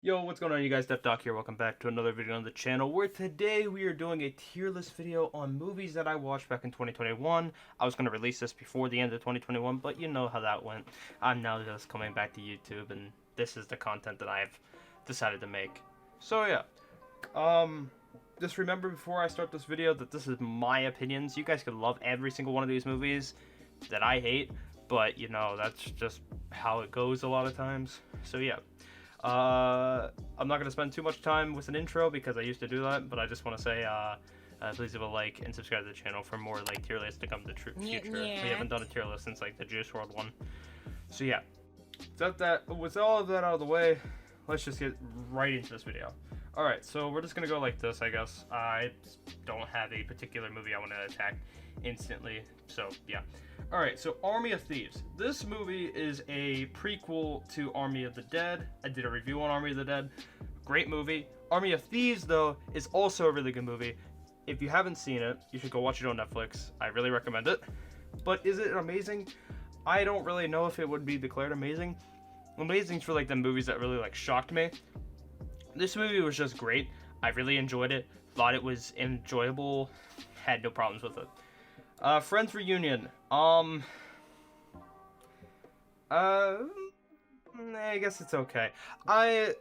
Yo, what's going on, you guys? Depdoc here. Welcome back to another video on the channel, where today we are doing a tier list video on movies that I watched back in 2021. I was going to release this before the end of 2021, but you know how that went. I'm now just coming back to YouTube, and this is the content that I've decided to make. So yeah, just remember before I start this video that this is my opinions. You guys could love every single one of these movies that I hate, but you know, that's just how it goes a lot of times. So yeah. I'm not going to spend too much time with an intro because I used to do that, but I just want to say, please leave a like and subscribe to the channel for more, like, tier lists to come to the future. We haven't done a tier list since, like, the Juice WRLD one. So, yeah. With all of that out of the way, let's just get right into this video. Alright, so we're just going to go like this, I guess. I don't have a particular movie I want to attack instantly, so, yeah. Alright, so Army of Thieves. This movie is a prequel to Army of the Dead. I did a review on Army of the Dead. Great movie. Army of Thieves, though, is also a really good movie. If you haven't seen it, you should go watch it on Netflix. I really recommend it. But is it amazing? I don't really know if it would be declared amazing. Amazing's for, like, the movies that really, like, shocked me. This movie was just great. I really enjoyed it. Thought it was enjoyable. Had no problems with it. Friends Reunion. I guess it's okay. I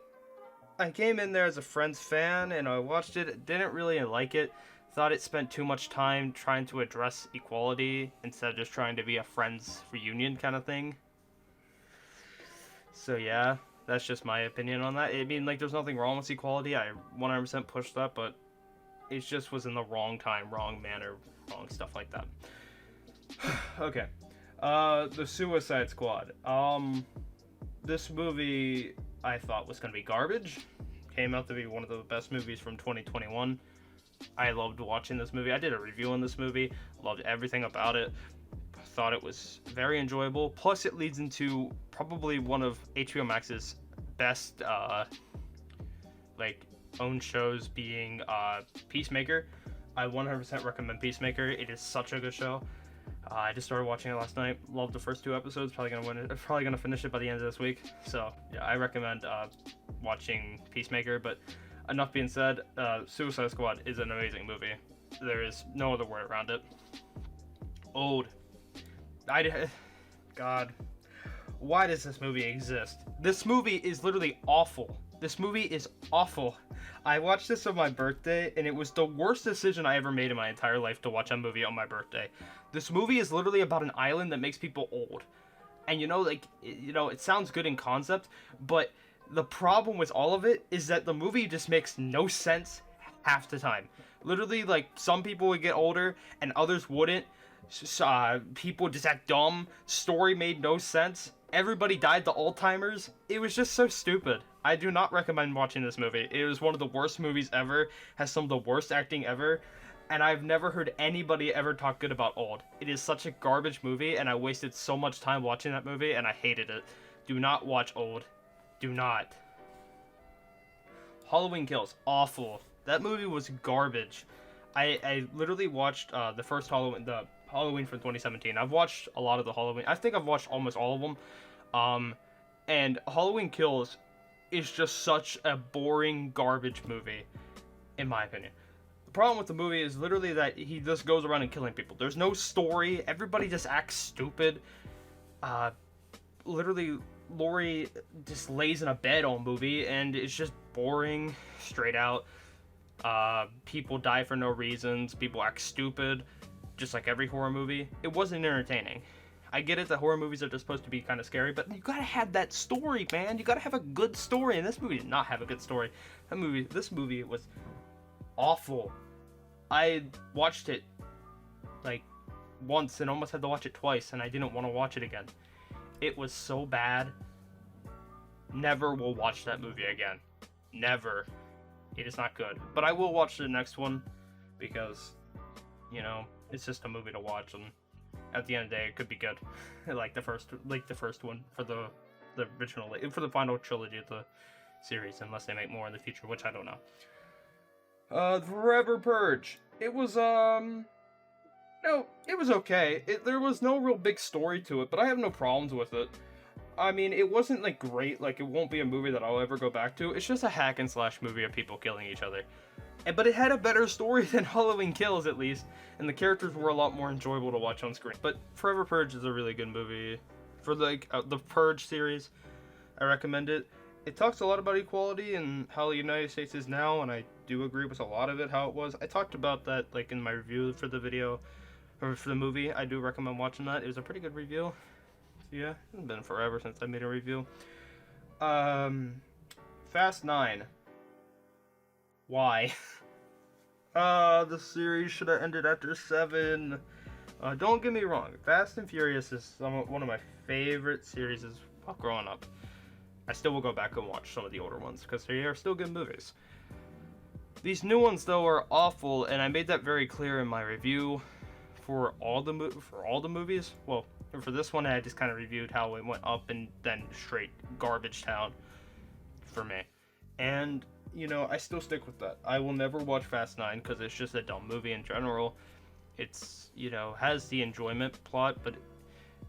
came in there as a Friends fan, and I watched it. Didn't really like it. Thought it spent too much time trying to address equality instead of just trying to be a Friends Reunion kind of thing. So yeah, that's just my opinion on that. I mean, like, there's nothing wrong with equality. I 100% push that, but it just was in the wrong time, wrong manner, wrong stuff like that. Okay. The Suicide Squad. This movie I thought was going to be garbage. Came out to be one of the best movies from 2021. I loved watching this movie. I did a review on this movie. Loved everything about it. Thought it was very enjoyable. Plus, it leads into probably one of HBO Max's best, own shows, being Peacemaker. I 100% recommend Peacemaker. It is such a good show. I just started watching it last night. Loved the first 2 episodes. Probably gonna finish it by the end of this week. So yeah, I recommend watching Peacemaker. But enough being said, Suicide Squad is an amazing movie. There is no other word around it. Old. God, why does this movie exist? This movie is literally awful. This movie is awful. I watched this on my birthday, and it was the worst decision I ever made in my entire life to watch a movie on my birthday. This movie is literally about an island that makes people old. And it sounds good in concept, but the problem with all of it is that the movie just makes no sense half the time. Literally, like, some people would get older and others wouldn't. People just act dumb. Story made no sense. Everybody died to Alzheimer's. It was just so stupid. I do not recommend watching this movie. It was one of the worst movies ever. Has some of the worst acting ever. And I've never heard anybody ever talk good about Old. It is such a garbage movie, and I wasted so much time watching that movie, and I hated it. Do not watch Old. Do not. Halloween Kills. Awful. That movie was garbage. I literally watched the first Halloween, the Halloween from 2017. I've watched a lot of the Halloween. I think I've watched almost all of them. And Halloween Kills is just such a boring garbage movie, in my opinion. The problem with the movie is literally that he just goes around and killing people. There's no story. Everybody just acts stupid. Literally, Laurie just lays in a bed all movie, and it's just boring, straight out. People die for no reasons. People act stupid, just like every horror movie. It wasn't entertaining. I get it that horror movies are just supposed to be kind of scary, but you gotta have that story, man. You gotta have a good story, and this movie did not have a good story. This movie was awful. I watched it like once and almost had to watch it twice, and I didn't want to watch it again. It was so bad. Never will watch that movie again. Never. It is not good. But I will watch the next one because, it's just a movie to watch, and at the end of the day, it could be good. like the first one for the original, for the final trilogy of the series, unless they make more in the future, which I don't know. Forever Purge. It was it was okay. There was no real big story to it, but I have no problems with it. I mean, it wasn't like great. Like, it won't be a movie that I'll ever go back to. It's just a hack and slash movie of people killing each other. But it had a better story than Halloween Kills, at least, and the characters were a lot more enjoyable to watch on screen. But Forever Purge is a really good movie. For like the Purge series, I recommend it. It talks a lot about equality and how the United States is now, and I do agree with a lot of it, how it was. I talked about that like in my review for the video, or for the movie. I do recommend watching that. It was a pretty good review. Yeah, it's been forever since I made a review. Fast 9. Why? The series should have ended after 7. Don't get me wrong, Fast and Furious is one of my favorite series while growing up. I still will go back and watch some of the older ones because they are still good movies. These new ones though are awful, and I made that very clear in my review for all the movies. Well, for this one, I just kind of reviewed how it went up and then straight garbage town for me. And you know, I still stick with that. I will never watch Fast 9 because it's just a dumb movie in general. It's, you know, has the enjoyment plot, but it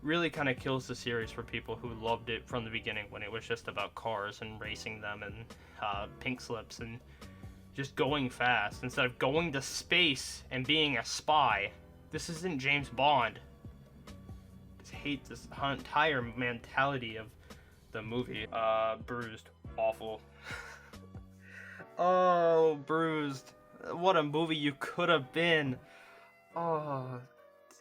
really kind of kills the series for people who loved it from the beginning when it was just about cars and racing them and pink slips and just going fast instead of going to space and being a spy. This isn't James Bond. I just hate this entire mentality of the movie. Bruised. Awful. Oh, Bruised. What a movie you could have been. Oh,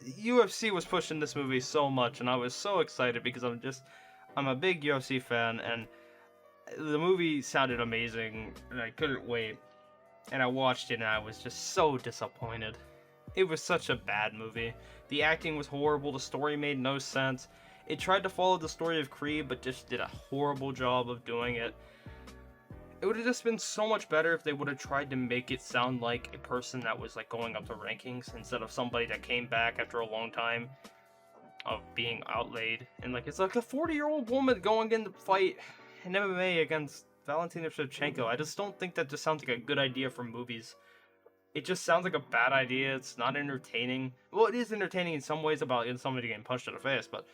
UFC was pushing this movie so much, and I was so excited because I'm a big UFC fan, and the movie sounded amazing, and I couldn't wait. And I watched it, and I was just so disappointed. It was such a bad movie. The acting was horrible, the story made no sense. It tried to follow the story of Creed, but just did a horrible job of doing it. It would have just been so much better if they would have tried to make it sound like a person that was like going up the rankings instead of somebody that came back after a long time of being outlaid. And like, it's like a 40-year-old woman going in to fight in MMA against Valentina Shevchenko. I just don't think that just sounds like a good idea for movies. It just sounds like a bad idea. It's not entertaining. Well, it is entertaining in some ways about somebody getting punched in the face, but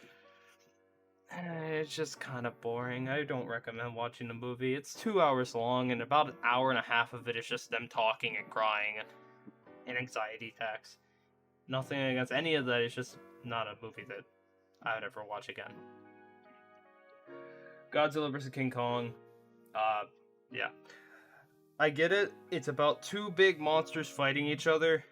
it's just kind of boring. I don't recommend watching the movie. It's 2 hours long, and about an hour and a half of it is just them talking and crying and anxiety attacks. Nothing against any of that. It's just not a movie that I would ever watch again. Godzilla vs. King Kong. Yeah. I get it. It's about two big monsters fighting each other.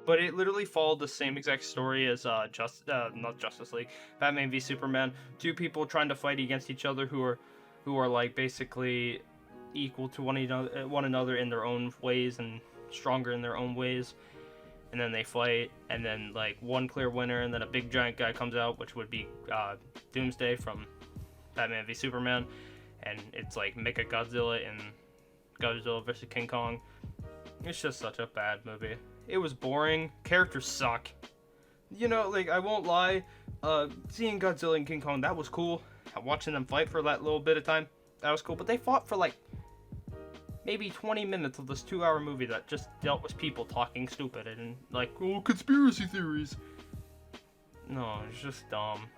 But it literally followed the same exact story as not Justice League, Batman v Superman. Two people trying to fight against each other who are like basically equal to one another in their own ways and stronger in their own ways. And then they fight, and then like one clear winner, and then a big giant guy comes out, which would be Doomsday from Batman v Superman, and it's like Mechagodzilla in Godzilla vs. King Kong. It's just such a bad movie. It was boring. Characters suck. You know, like, I won't lie. Seeing Godzilla and King Kong, that was cool. Watching them fight for that little bit of time, that was cool. But they fought for, like, maybe 20 minutes of this 2-hour movie that just dealt with people talking stupid and, like, oh, conspiracy theories. No, it's just dumb.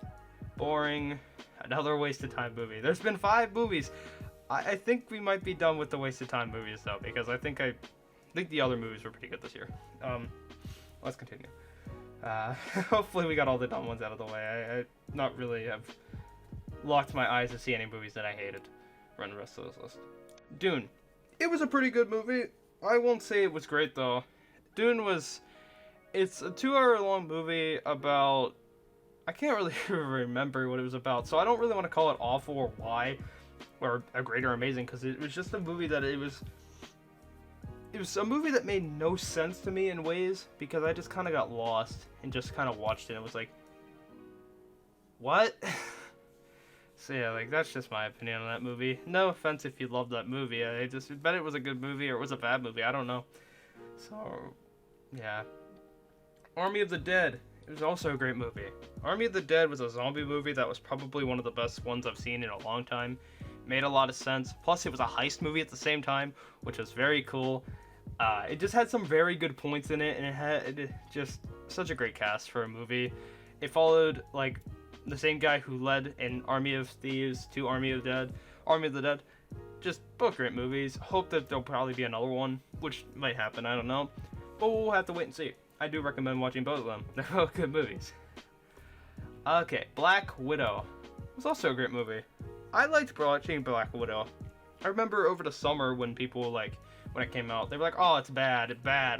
Boring. Another waste of time movie. There's been 5 movies. I think we might be done with the waste of time movies, though, because I think the other movies were pretty good this year. Let's continue. Hopefully we got all the dumb ones out of the way. I not really have locked my eyes to see any movies that I hated. Run the rest of this list. Dune. It was a pretty good movie. I won't say it was great, though. Dune was... It's a 2-hour long movie about... I can't really remember what it was about, so I don't really want to call it awful or why, or a great or amazing, because it was just a movie that it was a movie that made no sense to me in ways, because I just kind of got lost and just kind of watched it. It was like, what? So yeah, like, that's just my opinion on that movie. No offense if you love that movie. I just bet it was a good movie or it was a bad movie. I don't know. So, yeah. Army of the Dead. It was also a great movie. Army of the Dead was a zombie movie that was probably one of the best ones I've seen in a long time. Made a lot of sense. Plus, it was a heist movie at the same time, which was very cool. It just had some very good points in it, and it had just such a great cast for a movie. It followed, like, the same guy who led in Army of Thieves to Army of the Dead. Just both great movies. Hope that there'll probably be another one, which might happen, I don't know. But we'll have to wait and see. I do recommend watching both of them. They're both good movies. Okay, Black Widow. It was also a great movie. I liked watching Black Widow. I remember over the summer when people, like, when it came out, they were like, oh, it's bad,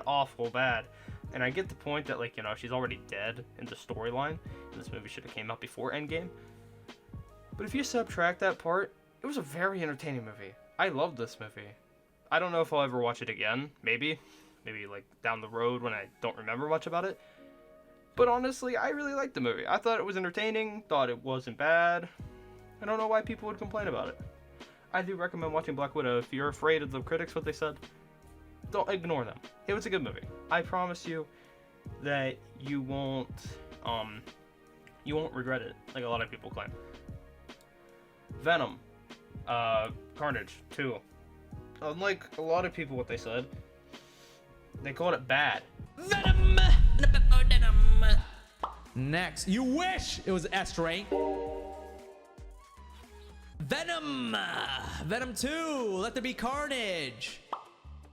awful, bad. And I get the point that, like, you know, she's already dead in the storyline, and this movie should have came out before Endgame. But if you subtract that part, it was a very entertaining movie. I loved this movie. I don't know if I'll ever watch it again. Maybe like down the road when I don't remember much about it. But honestly, I really liked the movie. I thought it was entertaining, thought it wasn't bad. I don't know why people would complain about it. I do recommend watching Black Widow. If you're afraid of the critics, what they said, don't ignore them. It was a good movie. I promise you that you won't regret it, like a lot of people claim. Venom. Carnage 2. Unlike a lot of people what they said, they called it bad. Venom! Next, you wish it was S rank. Venom! Venom 2, let there be carnage.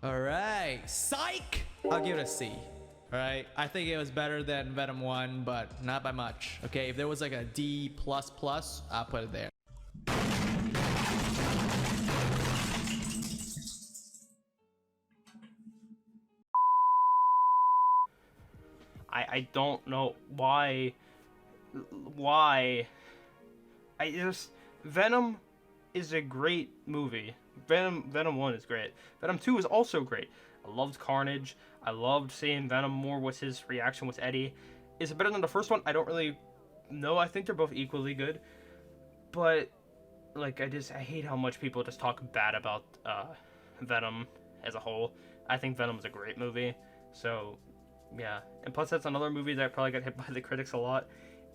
Alright, psych! I'll give it a C. Alright, I think it was better than Venom 1, but not by much. Okay, if there was like a D++, I'll put it there. I don't know why Venom is a great movie. Venom 1 is great. Venom 2 is also great. I loved Carnage. I loved seeing Venom more with his reaction with Eddie. Is it better than the first one? I don't really know. I think they're both equally good. But like I hate how much people just talk bad about Venom as a whole. I think Venom is a great movie. So yeah, and plus that's another movie that probably got hit by the critics a lot.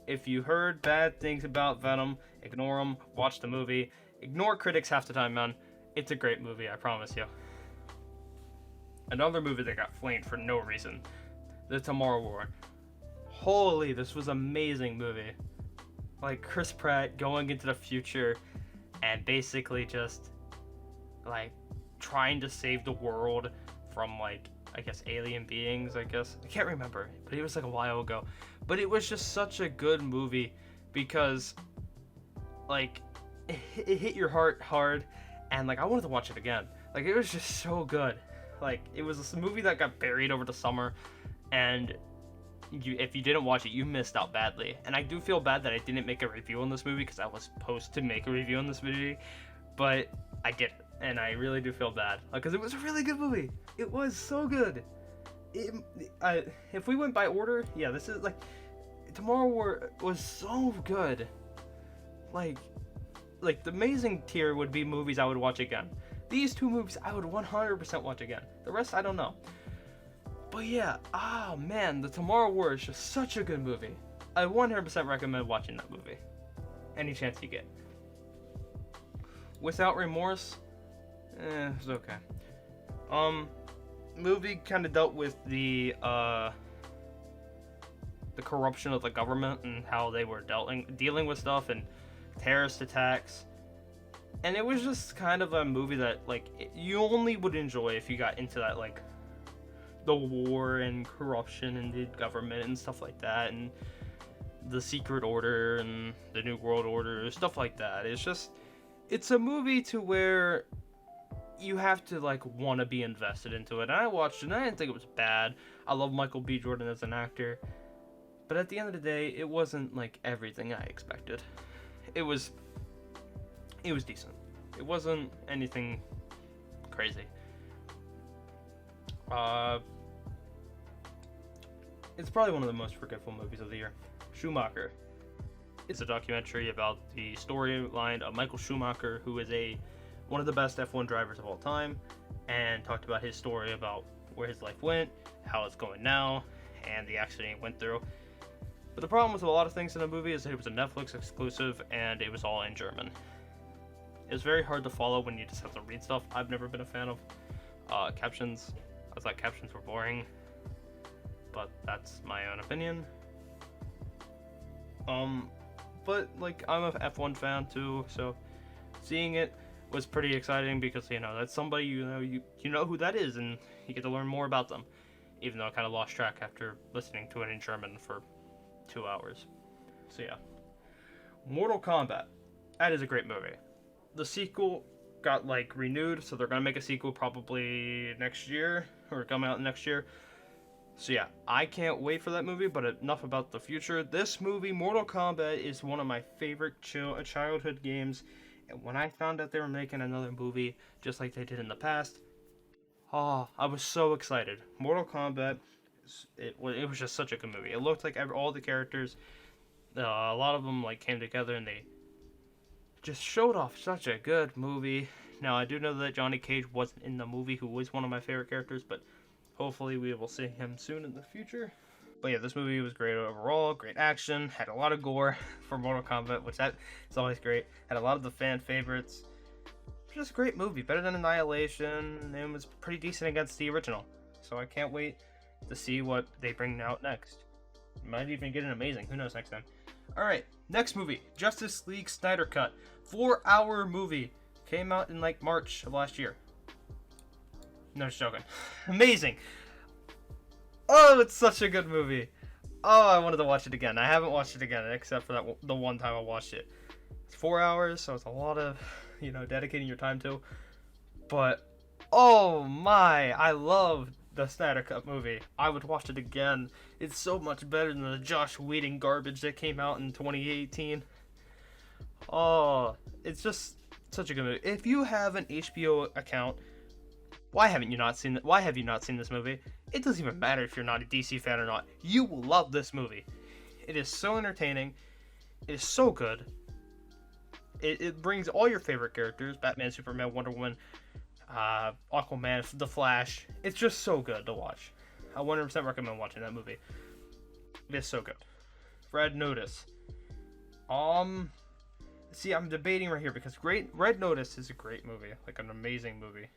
If you heard bad things about Venom, ignore them, watch the movie. Ignore critics half the time, man. It's a great movie, I promise you. Another movie that got flamed for no reason. The Tomorrow War. Holy, this was an amazing movie. Like, Chris Pratt going into the future and basically just, like, trying to save the world from, like, I guess alien beings, I guess. I can't remember, but it was like a while ago. But it was just such a good movie because, like, it hit your heart hard, and, like, I wanted to watch it again. Like, it was just so good. Like, it was a movie that got buried over the summer, and if you didn't watch it, you missed out badly. And I do feel bad that I didn't make a review on this movie because I was supposed to make a review on this movie, but I didn't. And I really do feel bad because it was a really good movie. It was so good. If we went by order, yeah, this is like Tomorrow War was so good. Like the amazing tier would be movies I would watch again. These two movies I would 100% watch again. The rest I don't know. But yeah, man, the Tomorrow War is just such a good movie. I 100% recommend watching that movie. Any chance you get. Without Remorse. It's okay. Movie kind of dealt with the corruption of the government and how they were dealing with stuff and terrorist attacks. And it was just kind of a movie that, like, you only would enjoy if you got into that, like, the war and corruption and the government and stuff like that, and the Secret Order and the New World Order, stuff like that. It's a movie to where you have to, like, want to be invested into it. And I watched it and I didn't think it was bad. I love Michael B. Jordan as an actor. But at the end of the day, it wasn't, like, everything I expected. It was decent. It wasn't anything crazy. It's probably one of the most forgetful movies of the year. Schumacher. It's a documentary about the storyline of Michael Schumacher, who is one of the best F1 drivers of all time, and talked about his story about where his life went, how it's going now, and the accident he went through. But the problem with a lot of things in the movie is that it was a Netflix exclusive, and it was all in German. It was very hard to follow when you just have to read stuff. I've never been a fan of captions. I thought captions were boring, but that's my own opinion. but like I'm a F1 fan too, so seeing it was pretty exciting because that's somebody you know who that is, and you get to learn more about them. Even though I kind of lost track after listening to it in German for 2 hours. So yeah, Mortal Kombat. That is a great movie. The sequel got like renewed, so they're gonna make a sequel probably next year or come out next year. So yeah, I can't wait for that movie, but enough about the future. This movie, Mortal Kombat, is one of my favorite childhood games, and when I found out they were making another movie, just like they did in the past, oh, I was so excited. Mortal Kombat, it was just such a good movie. It looked like all the characters, a lot of them like came together, and they just showed off such a good movie. Now, I do know that Johnny Cage wasn't in the movie, who was one of my favorite characters, but hopefully we will see him soon in the future. But yeah, this movie was great overall, great action, had a lot of gore for Mortal Kombat, which that is always great. Had a lot of the fan favorites. Just a great movie, better than Annihilation, and was pretty decent against the original. So I can't wait to see what they bring out next. Might even get an amazing, who knows next time. Alright, next movie, Justice League Snyder Cut. 4-hour movie. Came out in like March of last year. No, just joking. Amazing. Oh, it's such a good movie. Oh, I wanted to watch it again. I haven't watched it again, except for the one time I watched it. It's 4 hours, so it's a lot of, dedicating your time to. But, oh my, I love the Snyder Cut movie. I would watch it again. It's so much better than the Josh Whedon garbage that came out in 2018. Oh, it's just such a good movie. If you have an HBO account, why have you not seen this movie? It doesn't even matter if you're not a DC fan or not. You will love this movie. It is so entertaining. It is so good. It brings all your favorite characters: Batman, Superman, Wonder Woman, Aquaman, The Flash. It's just so good to watch. I 100% recommend watching that movie. It is so good. Red Notice. See, I'm debating right here because Red Notice is a great movie, like an amazing movie.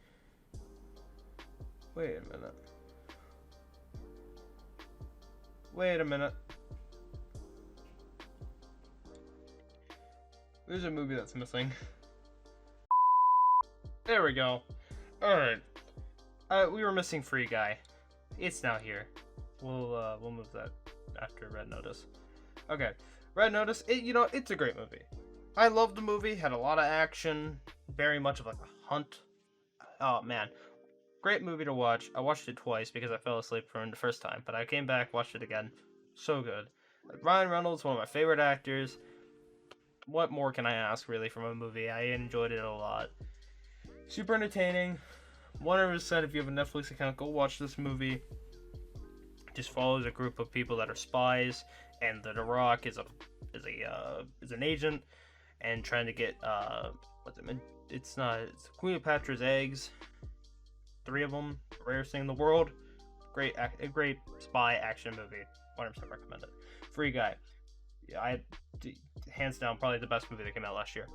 Wait a minute. There's a movie that's missing. There we go. Alright. We were missing Free Guy. It's now here. We'll move that after Red Notice. Okay. Red Notice, it's a great movie. I loved the movie, had a lot of action, very much of like a hunt. Oh man. Great movie to watch. I watched it twice because I fell asleep for the first time, but I came back, watched it again. So good. Ryan Reynolds, one of my favorite actors. What more can I ask, really, from a movie? I enjoyed it a lot. Super entertaining. 100% if you have a Netflix account, go watch this movie. Just follows a group of people that are spies, and The Rock is an agent, and trying to get it's Cleopatra's eggs. 3 of them, rarest thing in the world. A great spy action movie. 100% recommend it. Free Guy. Yeah, hands down, probably the best movie that came out last year.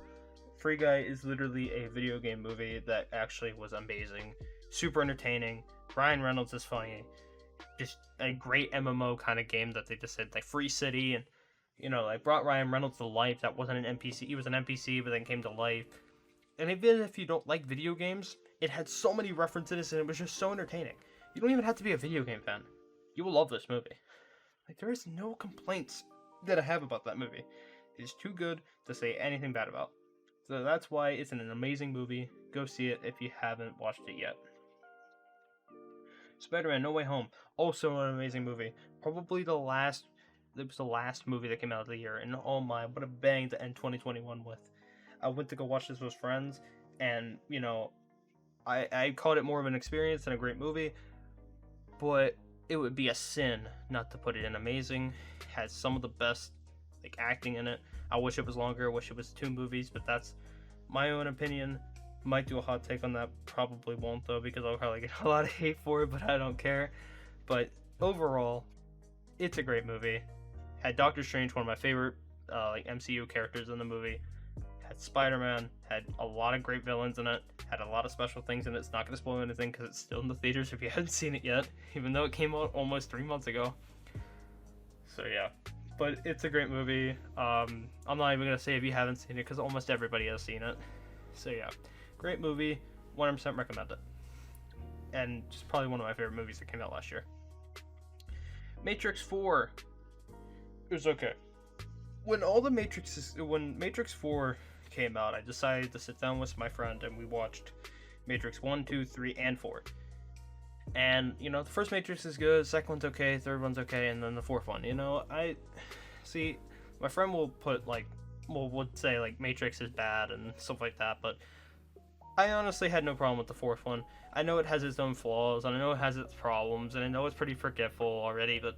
Free Guy is literally a video game movie that actually was amazing. Super entertaining. Ryan Reynolds is funny. Just a great MMO kind of game that they just said, like Free City, and brought Ryan Reynolds to life. That wasn't an NPC. He was an NPC, but then came to life. And even if you don't like video games, it had so many references, and it was just so entertaining. You don't even have to be a video game fan. You will love this movie. Like, there is no complaints that I have about that movie. It is too good to say anything bad about. So that's why it's an amazing movie. Go see it if you haven't watched it yet. Spider-Man No Way Home, also an amazing movie. Probably the last movie that came out of the year, and oh my, what a bang to end 2021 with. I went to go watch this with friends, and I called it more of an experience than a great movie, but it would be a sin not to put it in amazing. Has some of the best acting in it. I wish it was longer. I wish it was 2 movies, but that's my own opinion. Might do a hot take on that. Probably won't though, because I'll probably get a lot of hate for it, but I don't care. But overall, it's a great movie. Had Doctor Strange, one of my favorite MCU characters in the movie. Had Spider-Man. Had a lot of great villains in it. Had a lot of special things in it. It's not going to spoil anything because it's still in the theaters if you haven't seen it yet, even though it came out almost 3 months ago. So yeah, but it's a great movie. I'm not even gonna say if you haven't seen it because almost everybody has seen it. So yeah, great movie, 100% recommend it. And just probably one of my favorite movies that came out last year. Matrix 4. It was okay. When Matrix 4 came out, I decided to sit down with my friend and we watched Matrix 1, 2, 3, and 4. And, you know, the first Matrix is good, second one's okay, third one's okay, and then the fourth one, you know, my friend will would say, like, Matrix is bad and stuff like that, but I honestly had no problem with the fourth one. I know it has its own flaws, and I know it has its problems, and I know it's pretty forgetful already, but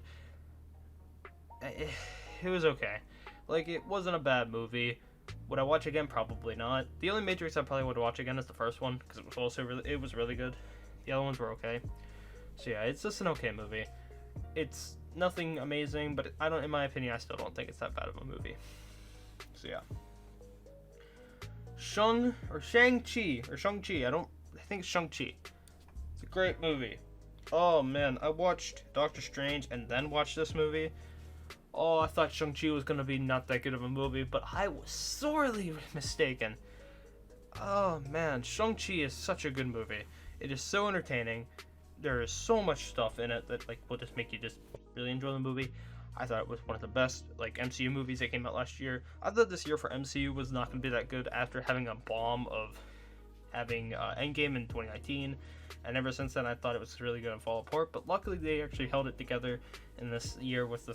it was okay. Like, it wasn't a bad movie. Would I watch again? Probably not. The only Matrix I probably would watch again is the first one, because it was really good. The other ones were okay. So yeah, it's just an okay movie. It's nothing amazing, but in my opinion, I still don't think it's that bad of a movie. So yeah. Shang-Chi, I think it's Shang-Chi. It's a great movie. Oh man, I watched Doctor Strange and then watched this movie. Oh, I thought Shang-Chi was gonna be not that good of a movie, but I was sorely mistaken. Oh man, Shang-Chi is such a good movie. It is so entertaining. There is so much stuff in it that will just make you just really enjoy the movie. I thought it was one of the best MCU movies that came out last year. I thought this year for MCU was not going to be that good after having a bomb of having Endgame in 2019, and ever since then I thought it was really going to fall apart. But luckily they actually held it together in this year with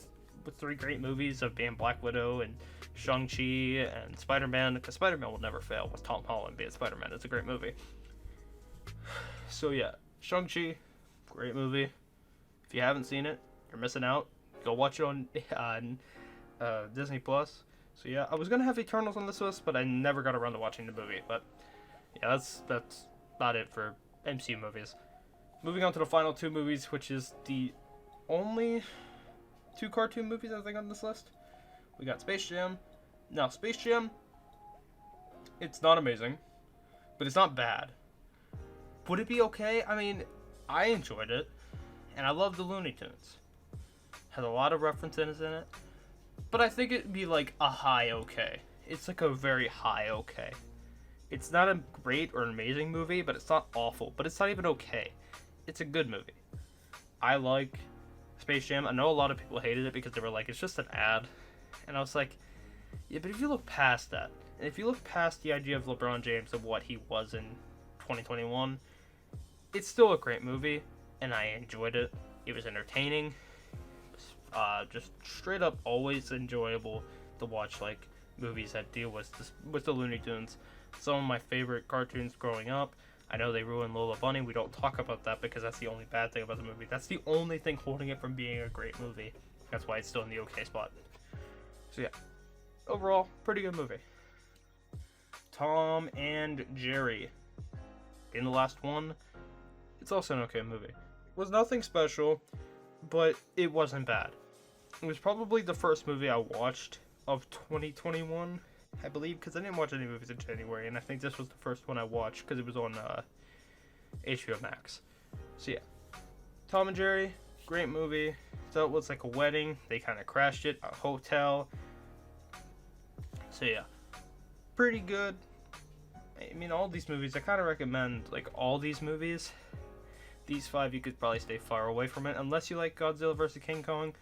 three great movies of being Black Widow and Shang-Chi and Spider-Man, because Spider-Man will never fail with Tom Holland being Spider-Man. It's a great movie. So yeah, Shang-Chi, great movie. If you haven't seen it, you're missing out. Go watch it on Disney Plus. So yeah, I was gonna have Eternals on this list, but I never got around to watching the movie. But yeah, that's about it for MCU movies. Moving on to the final two movies, which is the only two cartoon movies I think on this list. We got Space Jam. Now, Space Jam, it's not amazing, but it's not bad. Would it be okay? I mean, I enjoyed it, and I love the Looney Tunes. Has a lot of references in it, but I think it'd be like a high okay. It's like a very high okay. It's not a great or amazing movie, but it's not awful, but it's not even okay. It's a good movie. I like Space Jam. I know a lot of people hated it because they were like, it's just an ad. And I was like, yeah, but if you look past that, and if you look past the idea of LeBron James and what he was in 2021, it's still a great movie, and I enjoyed it. It was entertaining. Just straight up always enjoyable to watch, like, movies that deal with the Looney Tunes. Some of my favorite cartoons growing up. I know they ruined Lola Bunny. We don't talk about that because that's the only bad thing about the movie. That's the only thing holding it from being a great movie. That's why it's still in the okay spot. So yeah, overall, pretty good movie. Tom and Jerry. In the last one, it's also an okay movie. It was nothing special, but it wasn't bad. It was probably the first movie I watched of 2021, I believe, because I didn't watch any movies in January, and I think this was the first one I watched because it was on HBO Max. So yeah, Tom and Jerry, great movie. So it was like a wedding. They kind of crashed it, a hotel. So yeah, pretty good. I mean, all these movies, I kind of recommend, like, all these movies. These 5, you could probably stay far away from it, unless you like Godzilla vs. King Kong.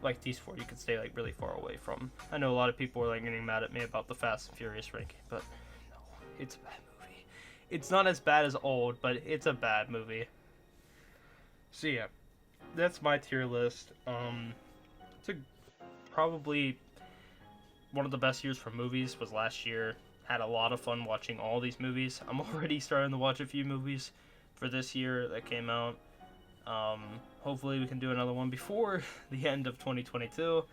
Like, these 4, you could stay, like, really far away from. I know a lot of people are, like, getting mad at me about the Fast and Furious ranking, but no, it's a bad movie. It's not as bad as old, but it's a bad movie. So yeah, that's my tier list. It's probably one of the best years for movies was last year. Had a lot of fun watching all these movies. I'm already starting to watch a few movies for this year that came out. Hopefully we can do another one before the end of 2022.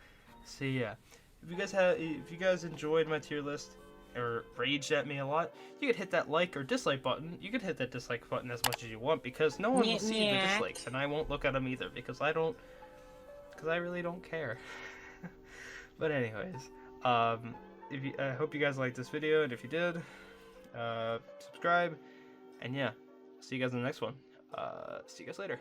So yeah, if you guys enjoyed my tier list or raged at me a lot, you could hit that like or dislike button. You could hit that dislike button as much as you want, because no one will see the dislikes, and I won't look at them either because I really don't care. But anyways, I hope you guys liked this video, and if you did, subscribe, and yeah, see you guys in the next one. See you guys later.